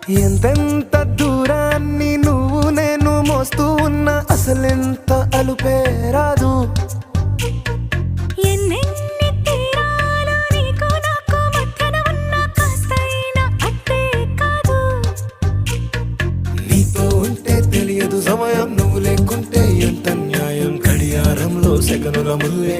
ఎంతెంత దూరాన్ని నువ్వు నేను మోస్తూ ఉన్నా అసలెంత అలుపే రాదు. ఎన్నెన్ని తీరాలు నీకు నాకు మధ్యన ఉన్నా కాస్తైనా అట్టే కాదు. నీతో ఉంటే తెలియదు సమయం, నువ్వు లేకుంటే ఎంత న్యాయం. గడియారంలో సెకనుల ముల్లే